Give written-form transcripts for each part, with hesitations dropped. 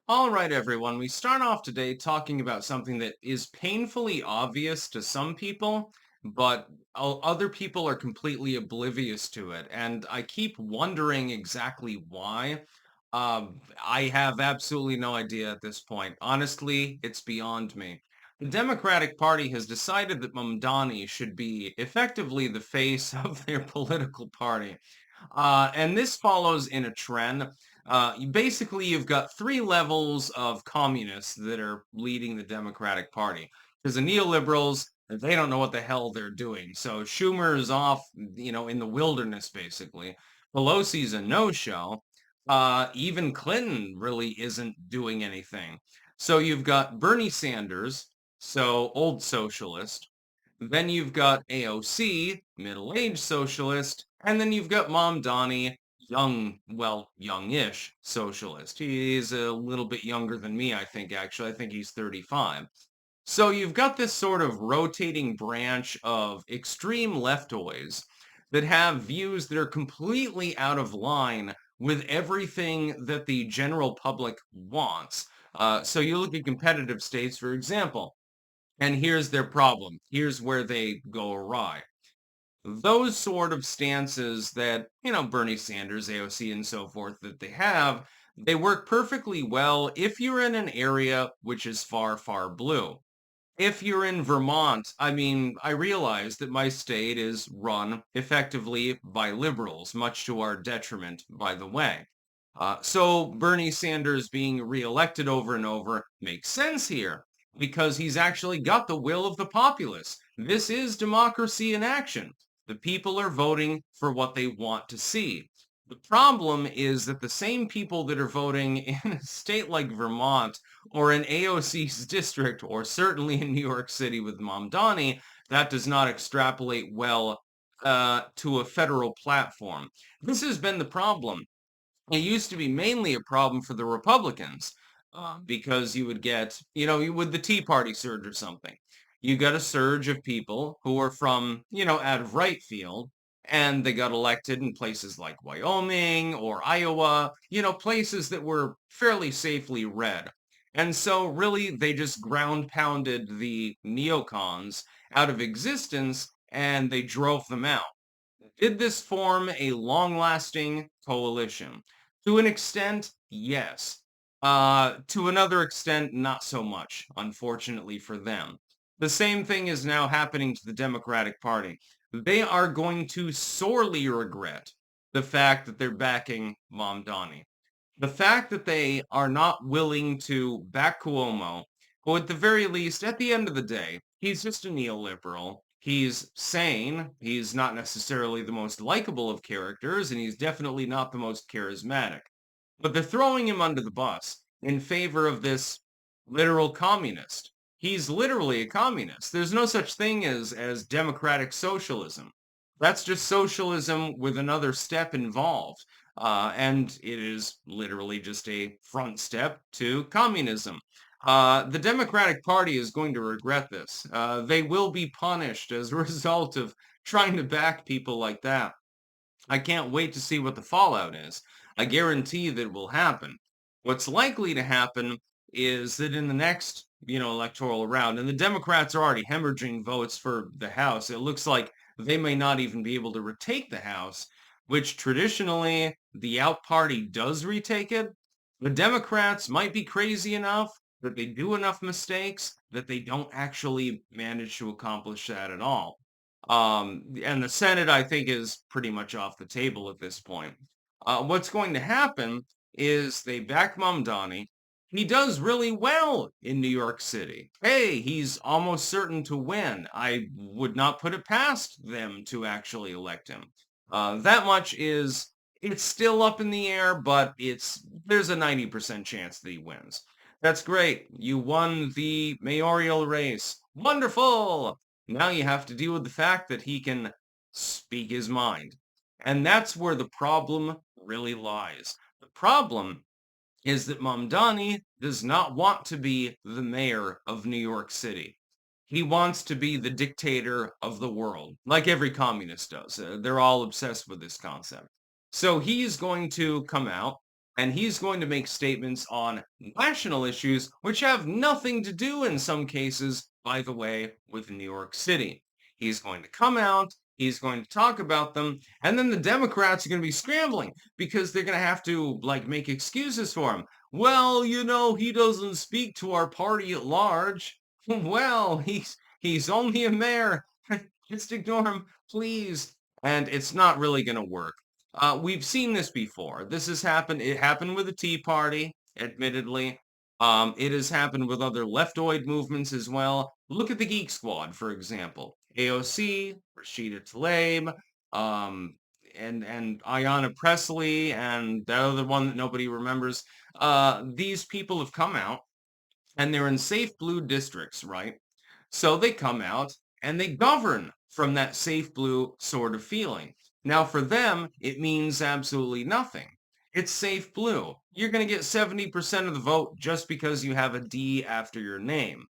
All right, everyone. We start off today talking about something that is painfully obvious to some people, but other people are completely oblivious to it. And I keep wondering exactly why. I have absolutely no idea at this point. Honestly, it's beyond me. The Democratic Party has decided that Mamdani should be effectively the face of their political party. And this follows in a trend. Basically, you've got three levels of communists that are leading the Democratic Party. Because the neoliberals, they don't know what the hell they're doing. So Schumer is off, in the wilderness, basically. Pelosi's a no-show. Even Clinton really isn't doing anything. So you've got Bernie Sanders, so old socialist. Then you've got AOC, middle-aged socialist, and then you've got Mamdani, young, well, youngish socialist. He's a little bit younger than me, I think, actually. I think he's 35. So you've got this sort of rotating branch of extreme leftoids that have views that are completely out of line with everything that the general public wants. So you look at competitive states, for example. And here's their problem. Here's where they go awry. Those sort of stances that, Bernie Sanders, AOC, and so forth that they work perfectly well if you're in an area which is far, far blue. If you're in Vermont, I mean, I realize that my state is run effectively by liberals, much to our detriment, by the way. So Bernie Sanders being reelected over and over makes sense here because he's actually got the will of the populace. This is democracy in action. The people are voting for what they want to see. The problem is that the same people that are voting in a state like Vermont or in AOC's district, or certainly in New York City with Mamdani, that does not extrapolate well to a federal platform. This has been the problem. It used to be mainly a problem for the Republicans because you would get, with the Tea Party surge or something, you got a surge of people who were from, out of right field, and they got elected in places like Wyoming or Iowa, places that were fairly safely red. And so really they just ground pounded the neocons out of existence and they drove them out. Did this form a long-lasting coalition? To an extent, yes. To another extent, not so much, unfortunately for them. The same thing is now happening to the Democratic Party. They are going to sorely regret the fact that they're backing Mamdani. The fact that they are not willing to back Cuomo, or at the very least, at the end of the day, he's just a neoliberal. He's sane. He's not necessarily the most likable of characters, and he's definitely not the most charismatic. But they're throwing him under the bus in favor of this literal communist. He's literally a communist. There's no such thing as democratic socialism. That's just socialism with another step involved. And it is literally just a front step to communism. The Democratic Party is going to regret this. They will be punished as a result of trying to back people like that. I can't wait to see what the fallout is. I guarantee that it will happen. What's likely to happen is that in the next, electoral round, and the Democrats are already hemorrhaging votes for the House, it looks like they may not even be able to retake the House, which traditionally the out party does retake it. The Democrats might be crazy enough that they do enough mistakes that they don't actually manage to accomplish that at all. And the Senate, I think, is pretty much off the table at this point. What's going to happen is they back Mamdani. He does really well in New York City. Hey, he's almost certain to win. I would not put it past them to actually elect him. That much is, it's still up in the air, but there's a 90% chance that he wins. That's great. You won the mayoral race. Wonderful. Now you have to deal with the fact that he can speak his mind. And that's where the problem really lies. The problem is that Mamdani does not want to be the mayor of New York City. He wants to be the dictator of the world, like every communist does. They're all obsessed with this concept. So he's going to come out. and he's going to make statements on national issues, which have nothing to do in some cases, by the way, with New York City. He's going to come out, he's going to talk about them, and then the Democrats are going to be scrambling because they're going to have to like make excuses for him. Well, he doesn't speak to our party at large. Well, he's only a mayor. Just ignore him, please. And it's not really going to work. We've seen this before. This has happened. It happened with the Tea Party, admittedly. It has happened with other leftoid movements as well. Look at the Geek Squad, for example. AOC, Rashida Tlaib, um, and Ayanna Pressley, and the other one that nobody remembers. These people have come out, and they're in safe blue districts, right? So they come out and they govern from that safe blue sort of feeling. Now, for them, it means absolutely nothing. It's safe blue. You're going to get 70% of the vote just because you have a D after your name,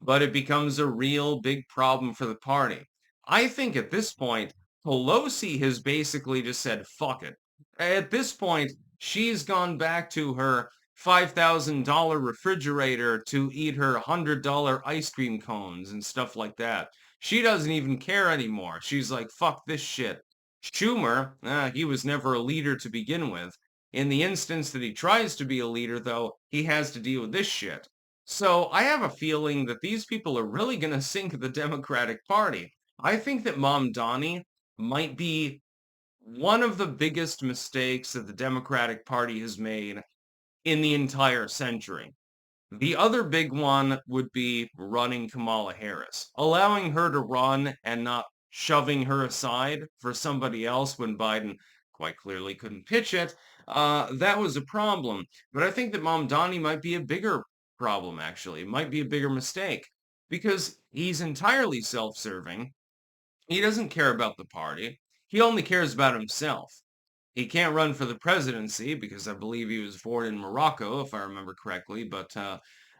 but it becomes a real big problem for the party. I think at this point, Pelosi has basically just said, fuck it. At this point, she's gone back to her $5,000 refrigerator to eat her $100 ice cream cones and stuff like that. She doesn't even care anymore. She's like, fuck this shit. Schumer, he was never a leader to begin with. In the instance that he tries to be a leader, though, he has to deal with this shit. So I have a feeling that these people are really going to sink the Democratic Party. I think that Mamdani might be one of the biggest mistakes that the Democratic Party has made in the entire century. The other big one would be running Kamala Harris, allowing her to run and not shoving her aside for somebody else when Biden quite clearly couldn't pitch it. That was a problem. But I think that Mamdani might be a bigger problem, actually. It might be a bigger mistake because he's entirely self-serving. He doesn't care about the party. He only cares about himself. He can't run for the presidency because I believe he was born in Morocco, if I remember correctly. But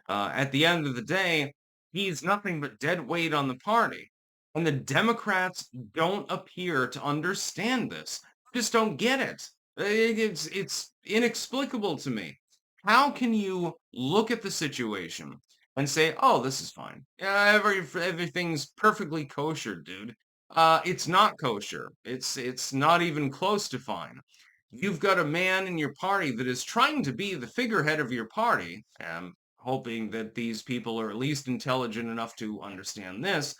at the end of the day, he's nothing but dead weight on the party. And the Democrats don't appear to understand this. Just don't get it. It's inexplicable to me. How can you look at the situation and say, "Oh, this is fine. Yeah, everything's perfectly kosher, dude." It's not kosher. It's not even close to fine. You've got a man in your party that is trying to be the figurehead of your party, and hoping that these people are at least intelligent enough to understand this.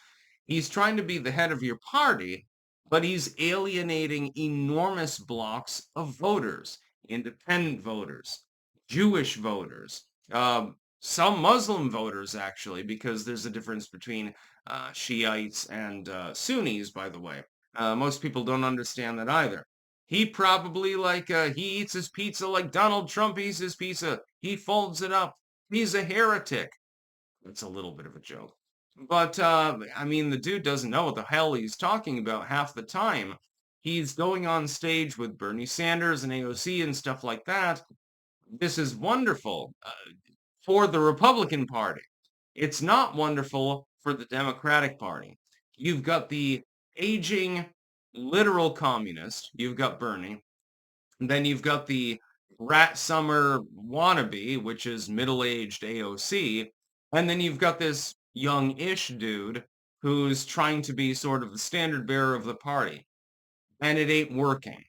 He's trying to be the head of your party, but he's alienating enormous blocks of voters, independent voters, Jewish voters, some Muslim voters, actually, because there's a difference between Shiites and Sunnis, by the way. Most people don't understand that either. He probably he eats his pizza like Donald Trump eats his pizza. He folds it up. He's a heretic. It's a little bit of a joke. But I mean, the dude doesn't know what the hell he's talking about half the time. He's going on stage with Bernie Sanders and AOC and stuff like that. This is wonderful for the Republican Party. It's not wonderful for the Democratic Party. You've got the aging literal communist. You've got Bernie. And then you've got the rat summer wannabe, which is middle-aged AOC. And then you've got this young-ish dude who's trying to be sort of the standard bearer of the party. And it ain't working.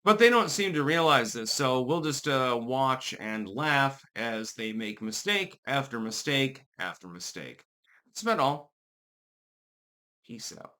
But they don't seem to realize this, so we'll just watch and laugh as they make mistake after mistake after mistake. That's about all. Peace out.